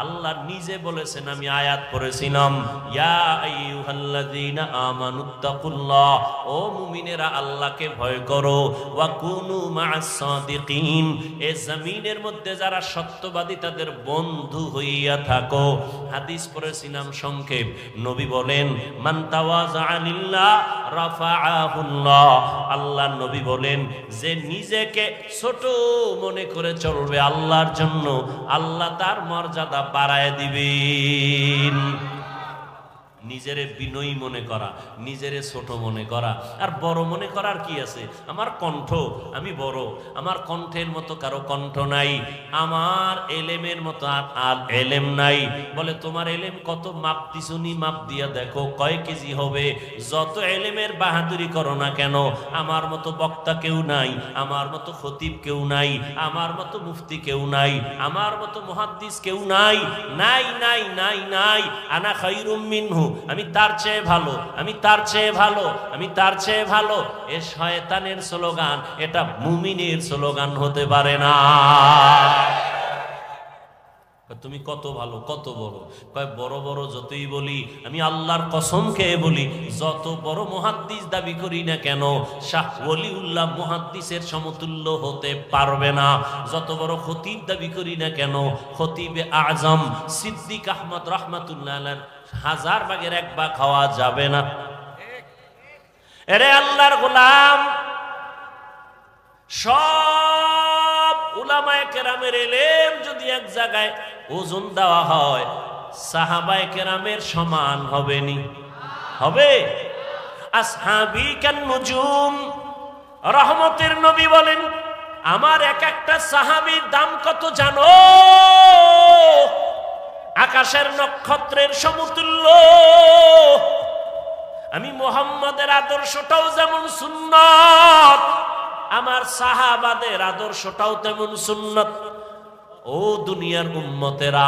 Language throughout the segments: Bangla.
আল্লাহ নিজে বলেছেন, আমি আয়াত পড়েছিলাম, ইয়া আইয়ুহাল্লাযীনা আমানুত্তাকুল্লাহ, ও মুমিনেরা আল্লাহকে ভয় করো, ওয়া কুনু মা'আস সাদিকিন, এই জমিনের মধ্যে যারা সত্যবাদী তাদের বন্ধু হইয়া থাকো। হাদিস পড়েছিলাম সংক্ষেপ, নবী বলেন, মান তাওয়াযা লিল্লাহ রাফাআহুল্লাহ, আল্লাহ নবী বলেন, যে নিজেকে ছোট মনে করে চলবে আল্লাহর জন্য, আল্লাহ তার মর্যাদা বাড়ায় দিবেন। নিজেরে বিনয়ী মনে করা, নিজেরে ছোট মনে করা আর বড় মনে করার কি আছে? আমার কণ্ঠ, আমি বড়, আমার কণ্ঠের মতো কারো কণ্ঠ নাই, আমার এলেমের মতো আর এলেম নাই। বলে তোমার এলেম কত? মাপ দিছুনি, মাপ দিয়া দেখো কয় কেজি হবে। যত এলেমের বাহাদুরি করো না কেন, আমার মতো বক্তা কেউ নাই, আমার মতো খতিব কেউ নাই, আমার মতো মুফতি কেউ নাই, আমার মতো মুহাদ্দিস কেউ নাই, নাই নাই নাই নাই। আনা খায়রুম মিনহু, আমি তার চেয়ে ভালো, আমি তার চেয়ে ভালো, আমি তার চেয়ে ভালো। এ শয়তানের স্লোগান, এটা মুমিনের স্লোগান হতে পারে না। তুমি কত ভালো, কত বড়? কয় বড় বড় যতই বলি, আমি আল্লাহর কসম খেয়ে বলি, যত বড় মুহাদ্দিস দাবি করি না কেন, শাহ ওলিউল্লাহ মুহাদ্দিসের সমতুল্য হতে পারবে না। যত বড় খতিব দাবি করি না কেন, খতিবে আজম সিদ্দিক আহমদ রাহমাতুল্লাহ আলাইহি 1000 ভাগের 1 ভাগ খাওয়া যাবে না। এরে আল্লাহর গোলাম, সব উলামায়ে কেরামের ইলম যদি এক জায়গায় ওজন দেওয়া হয়, সাহাবায়ে কেরামের সমান হবে নি? হবে? আসহাবী কান নুজুম, রহমতের নবী বলেন, আমার এক একটা সাহাবীর দাম কত জানো? আকাশের নক্ষত্রের সমতুল্য। আমি মুহাম্মাদের আদর্শটাও যেমন সুন্নাত, আমার সাহাবাদের আদর্শটাও তেমন সুন্নাত। ও দুনিয়ার উম্মতেরা,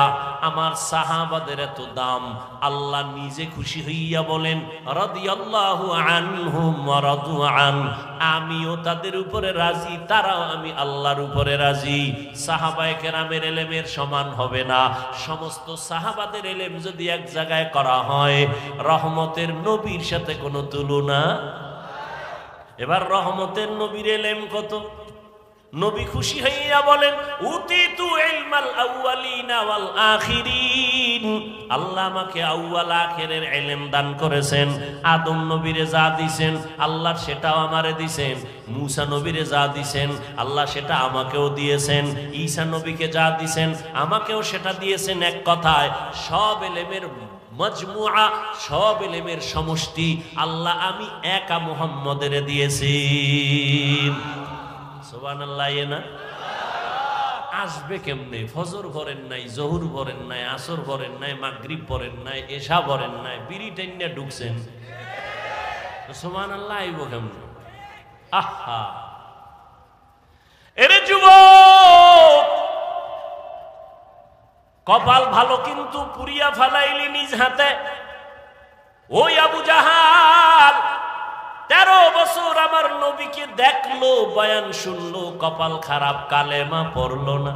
আমার সাহাবাদের এত দাম, আল্লাহ নিজে খুশি হইয়া বলেন, রাদিয়াল্লাহু আনহুম ওয়া রাদু আন, আমিও তাদের উপরে রাজি, তারাও আমি আল্লাহর উপরে রাজি। সাহাবায়ে কেরামের ইলমের সমান হবে না। সমস্ত সাহাবাদের ইলম যদি এক জায়গায় করা হয়, রহমতের নবীর সাথে কোনো তুলনা। এবার রহমতের নবীর ইলম কত? নবী খুশি হইয়া বলেন, উতিতু ইলমাল আউয়ালিনা ওয়াল আখিরিন, আল্লাহ আমাকে আউয়াল আখিরের ইলম দান করেছেন। আদম নবীরে যা দিবেন আল্লাহ সেটাও আমারে দিবেন, মূসা নবীরে যা দিবেন আল্লাহ সেটা আমাকেও দিয়েছেন, ঈসা নবীকে যা দিবেন আমাকেও সেটা দিয়েছেন। এক কথায় সব ইলমের মজমুআ, সব ইলমের সমষ্টি আল্লাহ আমি একা মুহাম্মদের দিয়েছি। সুবহানাল্লাহ। না আসবে কেমনে? ফজর পড়েন নাই, জোহর পড়েন নাই, আসর পড়েন নাই, মাগরিব পড়েন নাই, এশা পড়েন নাই, বিড়ি টাইনা ঢুকছেন, সুবহানাল্লাহ আইব কেমনে? আহা, এরে যুবক, কপাল ভালো কিন্তু পুরিয়া ফালাইলি নিজ হাতে। ওই আবু জাহাল 13 বছর আমার নবীকে দেখলো, বয়ান শুনলো, কপাল খারাপ, কালেমা পড়লো না।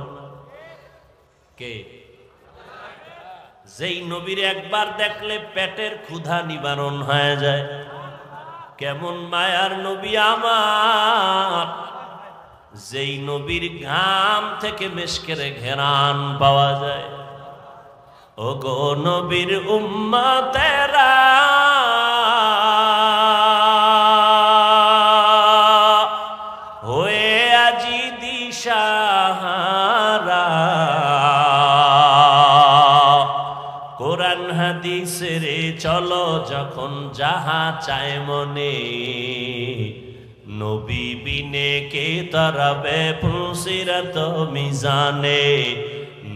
কে? যেই নবীর একবার দেখলে পেটের ক্ষুধা নিবারণ হয়ে যায়। কেমন মায়ার নবী আমার, যেই নবীর ঘাম থেকে মেশকের ঘেরান পাওয়া যায়। ও গো নবীর উম্মতেরা, হয়ে আজি দিশাহারা, কোরআন হাদিসের চলো যখন যাহা চায় মনে, নবী বিনে কে তরবে ফুলসিরত মিজানে,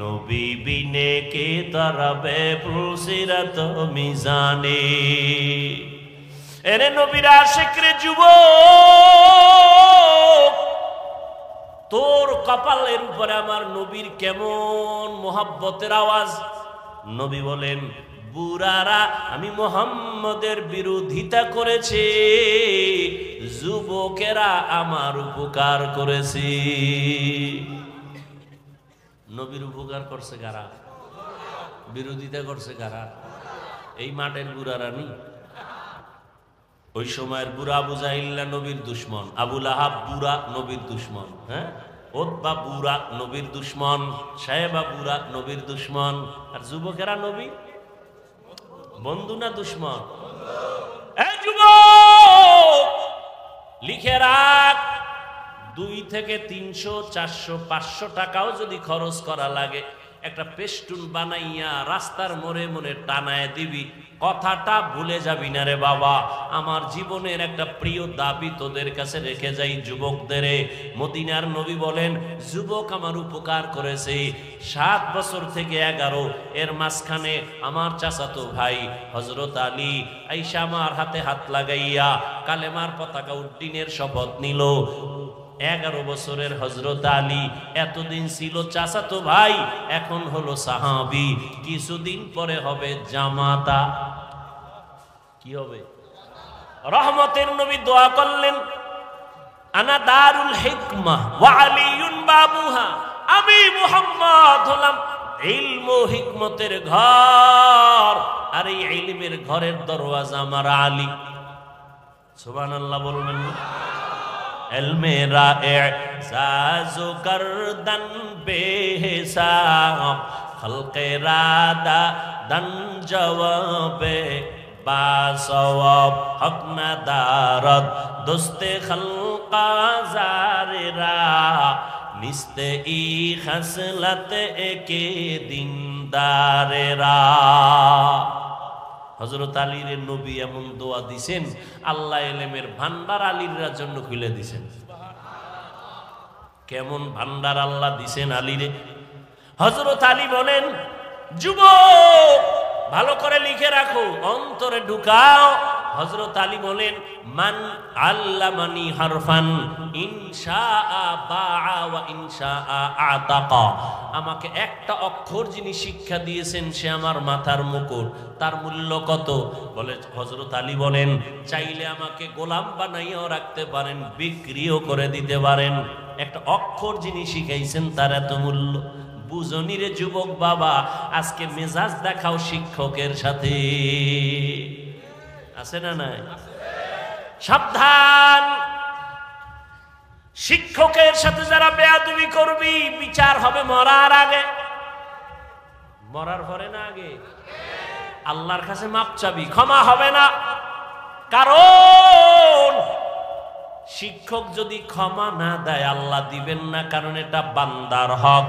নবী বিনে কে তরবে ফুলসিরত মিজানে। এরে নবীর আশিক রে যুবক, তোর কপালের উপরে আমার নবীর কেমন মোহাব্বতের আওয়াজ। নবী বলেন, বুড়ারা আমি মুহাম্মদের বিরোধিতা করেছে, যুবকেরা আমার উপকার করেছে। নবীর উপকার করছে কারা? বিরোধিতা করছে কারা? এই মাঠের বুড়ারা নি। ওই সময়ের বুড়া আবু জাহিল্লা নবীর দুশ্মন, আবু লাহাব বুড়া নবীর দুশ্মন, হ্যাঁ, ওতবা বুড়া নবীর দুশ্মন, সাহেবা বুড়া নবীর দুশ্মন, আর যুবকেরা নবী বন্ধু না দুশ্মন? এই যুবক লিখে রাখ, 2 থেকে 300, 400, 500 টাকাও যদি খরচ করা লাগে, একটা পেস্টুন বানাইয়া রাস্তার মোড়ে মোড়ে টানায় দিবি, কথাটা ভুলে যাবি না রে বাবা। আমার জীবনের একটা প্রিয় দাবি তোদের কাছে রেখে যাই যুবকদের। মদিনার নবী বলেন, যুবক আমার উপকার করেছে 7 বছর থেকে 11, এর মাঝখানে আমার চাচাতো ভাই হযরত আলী আইসা আমার হাতে হাত লাগাইয়া কালেমার পতাকা উড্ডীনের শপথ নিল। 11 বছরের হযরত আলী এতদিন ছিল চাচাতো ভাই, এখন হলো সাহাবী, কিছুদিন পরে হবে জামাতা। কি হবে? রহমতের নবী দোয়া করলেন, আনা দারুল হিকমাহ ওয়া আলীউন বাবুহা, আমি মুহাম্মদ হলাম ইলম ও হিকমতের ঘর, আর এই ইলমের ঘরের দরওয়াজা আমার আলী। সুবহানাল্লাহ বলবেন না? মেরা এজাজু করদন বেহিসাব, খলকে রাদা দন জওয়াবে বাসওয়াব, হক নাদারত দোস্তে খলকা জারেরা, নিস্তে ই খসলত একে দিনদারেরা। হযরত আলীর নবী এমন দোয়া দিছেন, আল্লাহ ইলমের ভান্ডার আলীর জন্য খুলে দিছেন। কেমন ভান্ডার আল্লাহ দিছেন আলীরে। হযরত আলী বলেন, যুবক ভালো করে লিখে রাখো, অন্তরে ঢুকাও। হযরত আলী বলেন, মান আল্লামানি হারফান ইনশাআ বাআ ওয়া ইনশাআ আতাকা, আমাকে একটা অক্ষর যিনি শিক্ষা দিয়েছেন সে আমার মাথার মুকুট, তার মূল্য কত? বলে হযরত আলী বলেন, চাইলে আমাকে গোলাম বানাইয়াও রাখতে পারেন, বিক্রিও করে দিতে পারেন। একটা অক্ষর যিনি শিখাইছেন তার এত মূল্য। বুঝনি রে যুবক বাবা, আজকে মেজাজ দেখাও শিক্ষকের সাথে, আছে না নাই? সাবধান, শিক্ষকের সাথে যারা বেয়াদবি করবি বিচার হবে মরার আগে। মরার পরে না আগে? আল্লাহর কাছে মাপ চাবি, ক্ষমা হবে না। কারণ শিক্ষক যদি ক্ষমা না দেয় আল্লাহ দিবেন না, কারণ এটা বান্দার হক।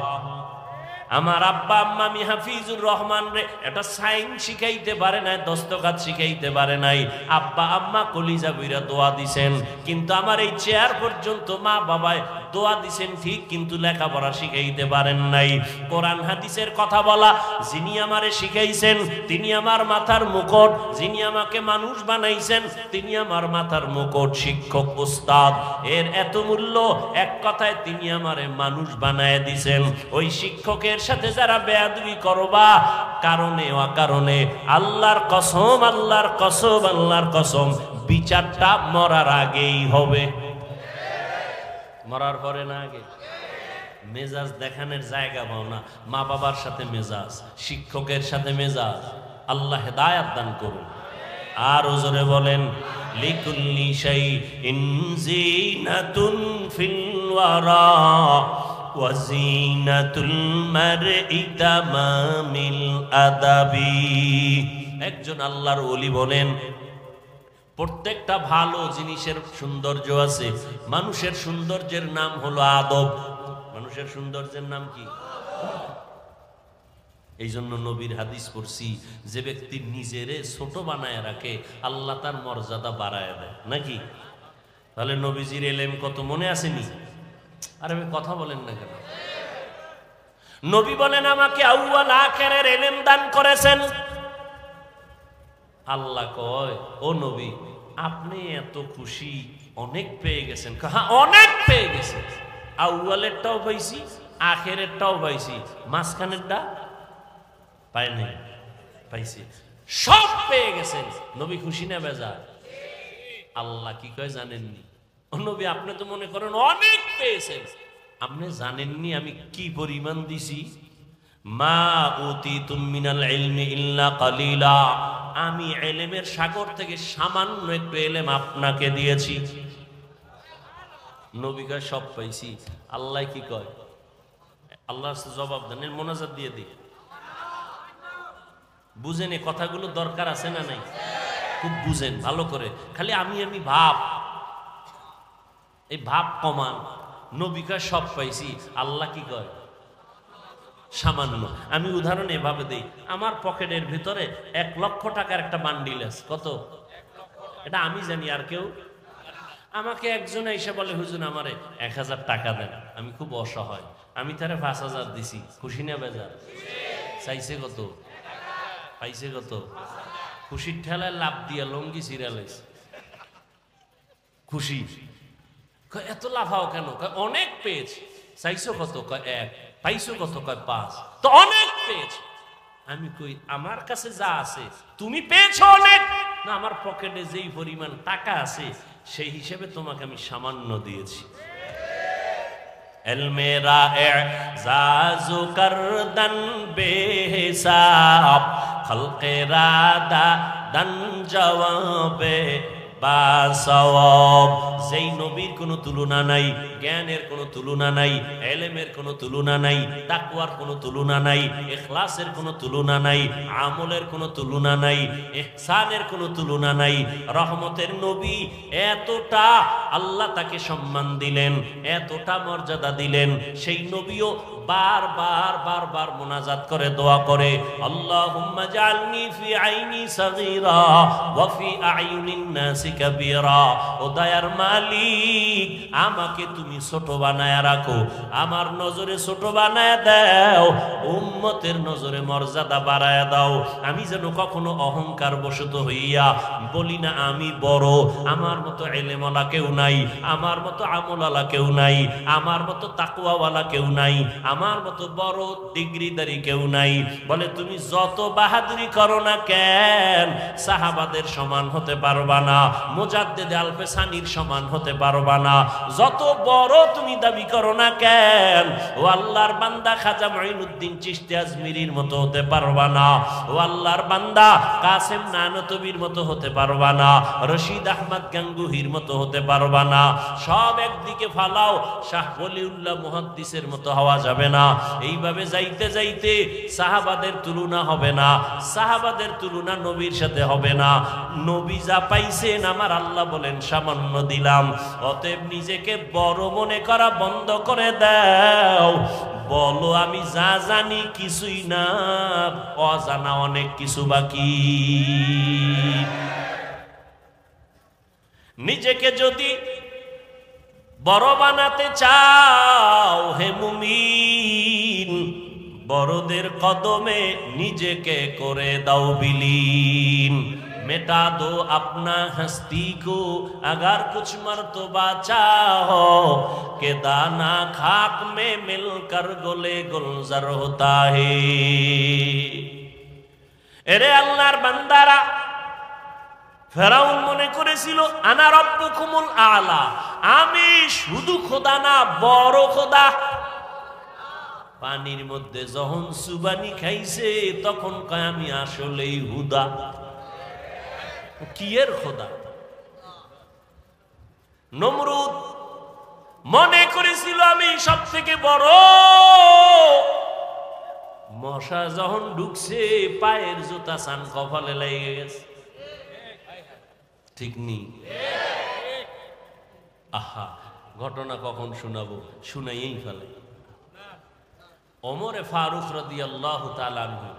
আমার আব্বা আম্মা আমি হাফিজুর রহমান রে এটা সাইন শিখাইতে পারে নাই, দস্তখত শিখাইতে পারে নাই। আব্বা আম্মা কলিজা বইরা দোয়া দিছেন, কিন্তু আমার এই চেয়ার পর্যন্ত মা বাবায় দোয়া দিছেন ঠিক, কিন্তু লেখাপড়া শিখাইতে পারেন নাই। কোরআন হাদিসের কথা বলা যিনি আমারে শিখাইছেন তিনি আমার মাথার মুকুট, যিনি আমাকে মানুষ বানাইছেন তিনি আমার মাথার মুকুট। শিক্ষক উস্তাদ এর এত মূল্য, এক কথায় তিনি আমারে মানুষ বানায় দিছেন। ওই শিক্ষকের সাথে যারা বেয়াদবি করবা কারণে অকারণে, আল্লাহর কসম, আল্লাহর কসম, আল্লাহর কসম, বিচারটা মরার আগেই হবে। মরার পরে না আগে? মেজাজ দেখানোর জায়গা পাও না। মা বাবার সাথে মেজাজ, শিক্ষকের সাথে মেজাজ, আল্লাহ হেদায়াত দান করুন। আর ওজরে বলেন, লিকুল্লি শাইইন যিনাতুন ফিল ওয়ারা ওয়া যিনাতুল মারই তামামিল আদাবি। একজন আল্লাহর ওলি বলেন, প্রত্যেকটা ভালো জিনিসের সৌন্দর্য আছে। মানুষের সৌন্দর্যের নাম হলো আদব। মানুষের সৌন্দর্যের নাম কি? এই জন্য নবীর হাদিস পড়ছি, যে ব্যক্তি নিজেরে ছোট বানায় রাখে আল্লাহ তার মর্যাদা বাড়ায় দেয়, নাকি? তাহলে নবীজির এলেম কত মনে আসেনি? আরে কথা বলেন না কেন? নবী বলেন, আমাকে আউয়াল আখিরের এলেম দান করেছেন। আল্লাহ কয়, ও নবী আপনি এত খুশি, অনেক পেয়ে গেছেন। হ্যাঁ অনেক পেয়ে গেছেন, আউয়ালেরটাও পাইছি, আখেরেরটাও পাইছি, মাঝখানেরটা পাই নাই, পাইছি, সব পেয়ে গেছেন। নবী খুশি না বেজার? আল্লাহ কি কয় জানেননি? ও নবী আপনি তো মনে করেন অনেক পেয়েছেন, আপনি জানেননি আমি কি পরিমাণ দিছি? মা উতিতুম মিনাল ইলমি ইল্লা কালিলা, আমি ইলমের সাগর থেকে সামান্য একটু ইলম আপনাকে দিয়েছি। নবী কয় সব পাইছি। আল্লাহ কি কয়? আল্লাহর জবাব দেন, এর মোনাজাত দিয়ে দিই। বুঝেন এই কথাগুলো দরকার আছে না নাই? খুব বুঝেন ভালো করে। খালি আমি ভাব, এই ভাব কমান। নবী কয় সব পাইছি, আল্লাহ কি কয়? সামান্য। আমি উদাহরণ এভাবে দেই, আমার পকেটের ভিতরে 1 লক্ষ টাকার একটা বান্ডিল আছে। কত? এটা আমি জানি, আর কেউ? আমাকে একজন এসে বলে, হুজুর আমারে 1000 টাকা দেন, আমি খুব অসহায়, আমি তারে 5000 দিছি। খুশি না বেজার? চাইছে কত? পাইছে কত? খুশির ঠেলায় লাভ দিয়া লঙ্গি সিরিয়ালাইছে। খুশি। এত লাফাও কেন? অনেক পেয়েছি। চাইছো কত? 1। পাইছো কত? 5। তো অনেক পেয়েছি। আমি কই, আমার কাছে যা আছে তুমি পেয়েছো অনেক না, আমার পকেটে যেই পরিমাণ টাকা আছে সেই হিসেবে তোমাকে আমি সামান্য দিয়েছি। এলমেরা এজাজু করদন বেহিসাব, খলকেরা দান জওয়াবে বাসওয়াব। যেই নবীর কোনো তুলনা নাই, জ্ঞানের কোনো তুলনা নাই, ইলমের কোনো তুলনা নাই, তাকওয়ার কোনো তুলনা নাই, ইখলাসের কোনো তুলনা নাই, আমলের কোনো তুলনা নাই, ইহসানের কোনো তুলনা নাই। রহমতের নবী, এতটা আল্লাহ তাকে সম্মান দিলেন, এতটা মর্যাদা দিলেন। সেই নবীও বারবার মুনাজাত করে দোয়া করে, আল্লাহুম্মা জাআলনি ফি আইনি সাগীরা ওয়া ফি আইনিন নাসি কাবীরা। ও দয়ার মালিক, আমাকে তুমি ছোট বানায়া রাখো, আমার নজরে ছোট বানায়া দাও, উম্মতের নজরে মর্যাদা বাড়ায়া দাও। আমি যেন কখনো অহংকার বশত হইয়া বলি না আমি বড়, আমার মতো ইলমওয়ালা কেউ নাই, আমার মতো আমলওয়ালা কেউ নাই, আমার মতো তাকওয়াওয়ালা কেউ নাই, আমার মতো বড় ডিগ্রিদারি কেউ নাই। বলে তুমি যত বাহাদুরি করো না কেন, সাহাবাদের সমান হতে পারবা না, মুজাদ্দিদ আলফে সানির সমান হতে পারবা না। যত বড় তুমি দাবি করো না কেন, ও আল্লাহর বান্দা খাজা মুঈনুদ্দিন চিশতি আজমিরির মতো হতে পারবা না, ও আল্লাহর বান্দা কাসেম নানতবির মতো হতে পারবা না, রশিদ আহমদ গাঙ্গুহির মতো হতে পারবা না। সব একদিকে ফালাও, শাহ ওলিউল্লাহ মুহাদ্দিসের মতো হওয়া যাবে না। এইভাবে যাইতে যাইতে সাহাবাদের তুলনা হবে না, সাহাবাদের তুলনা নবীর সাথে হবে না। নবী যা পাইছেন আমার আল্লাহ বলেন সামান্য দিলাম। অতএব নিজেকে বড় মনে করা বন্ধ করে দাও, বলো আমি যা জানি কিছুই না, অজানা অনেক কিছু বাকি। নিজেকে যদি বড় বানাতে চাও হে মুমিন, বড়দের কদমে নিজেকে করে দাও বিলীন। मिटा दो अपना हस्ती को अगर कुछ मर्तबा चाहो, के दाना खाक में मिलकर गोले गुलजार होता है। এরে আল্লাহর বান্দারা, ফেরাউন মনে করেছিল আনা রব্বুকুমুল আলা, আমি শুধু খোদা না বড় খোদা। পানির মধ্যে যখন সুবানি খাইছে তখন কয় আমি আসলেই হুদা। কিয়ের খোদা? নমরুদ মনে করেছিল আমি সব থেকে বড়। মশা যখন ঢুকছে পায়ের জুতা সান কপালে লেগে গেছে। ঠিক নি? আহা, ঘটনা কখন শোনাবো, শুনাইয়েই ফেলে। ওমরে ফারুক রাদিয়াল্লাহু তাআলা আনহু,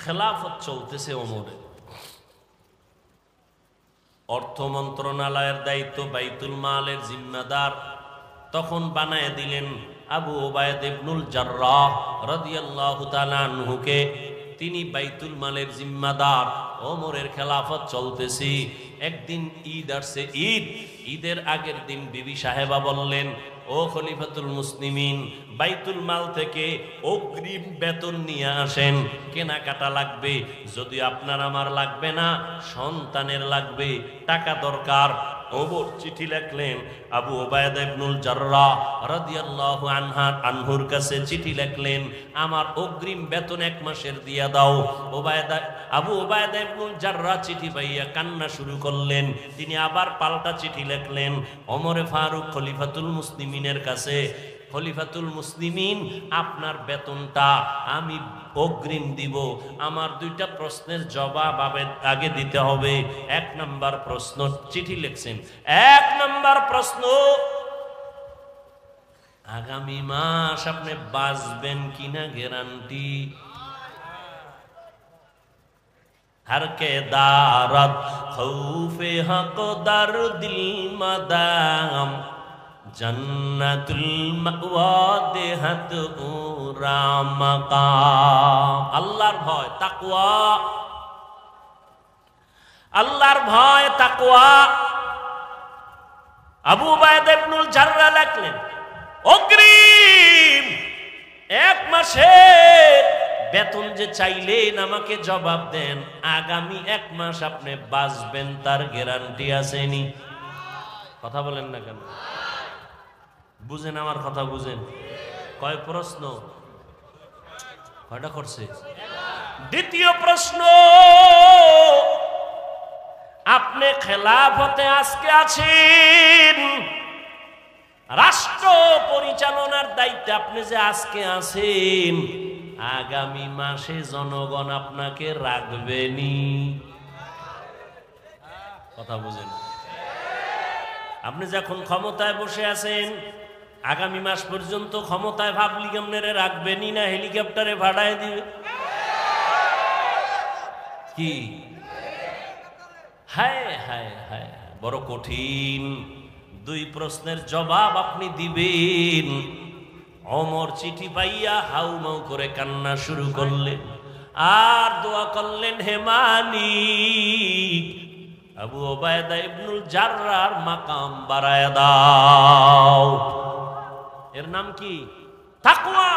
খেলাফত চলতেছে ওমরে। অর্থ মন্ত্রণালয়ের দায়িত্ব, বাইতুল মালের জিম্মাদার তখন বানায় দিলেন আবু ওবায়দা ইবনুল জাররাহ রাদিয়াল্লাহু তাআলা আনহুকে। তিনি বাইতুল মালের জিম্মাদার। ওমরের খেলাফত চলতেছে। একদিন ঈদ আসছে, ঈদের আগের দিন বিবি সাহেবা বললেন, ও খলিফাতুল মুসলিমিন, বাইতুল মাল থেকে অগ্রিম বেতন নিয়ে আসেন, কেনাকাটা লাগবে। যদি আপনার আমার লাগবে না, সন্তানের লাগবে, টাকা দরকার। ওমর চিঠি লিখলেন আবু ওবায়দা ইবনুল জাররাহ রাদিয়াল্লাহু আনহুর কাছে চিঠি লিখলেন, আমার অগ্রিম বেতন 1 মাসের দিয়া দাও। আবু ওবায়দা ইবনুল জাররাহ চিঠি পাইয়া কান্না শুরু করলেন। তিনি আবার পাল্টা চিঠি লিখলেন ওমরে ফারুক খলিফাতুল মুসলিমিনের কাছে, খলিফাতুল মুসলিমিন আপনার বেতনটা আমি অগ্রিম দিব, আমার 2টা প্রশ্নের জবাব আগে দিতে হবে। 1 নাম্বার প্রশ্ন, চিঠি লিখছেন, 1 নাম্বার প্রশ্ন, আগামী মাস আপনি বাঁচবেন কিনা গ্যারান্টি? हर के दारत खौफे हक दर दिल मदाम जन्नतुल मअवा देहत उरा मकाम। আল্লাহর ভয় তাকওয়া, আল্লাহর ভয় তাকওয়া। আবু উবায়দা ইবনুল জাররাহ লিখলেন অগ্রিম 1 মাসের বেতন যে চাইলেন আমাকে জবাব দেন, আগামী 1 মাস আপনি বাঁচবেন তার গ্যারান্টি আসেনি? কথা বলেন না কেন? বুঝেন আমার কথা, বুঝেন? কয় প্রশ্ন? কয়টা করছে? দ্বিতীয় প্রশ্ন, আপনি খেলাফতে আজকে আছেন, রাষ্ট্র পরিচালনার দায়িত্বে আপনি যে আজকে আছেন, আগামী মাসে জনগণ আপনাকে রাখবেনি? কথা বুঝেন? আপনি যখন ক্ষমতায় বসে আছেন, আগামী মাস পর্যন্ত ক্ষমতায় ভাবলি আপনারে রাখবেনি না হেলিকপ্টারে ভাড়ায় দিবে? কি হায় হায় হায়, বড় কঠিন। 2 প্রশ্নের জবাব আপনি দিবেন। ওমর চিঠি পাইয়া হাউমাউ করে কান্না শুরু করলেন আর দোয়া করলেন, হে মালিক, আবু ওবায়দা ইবনুল জাররাহর মাকাম বাড়ায় দাও। এর নাম কি? তাকওয়া।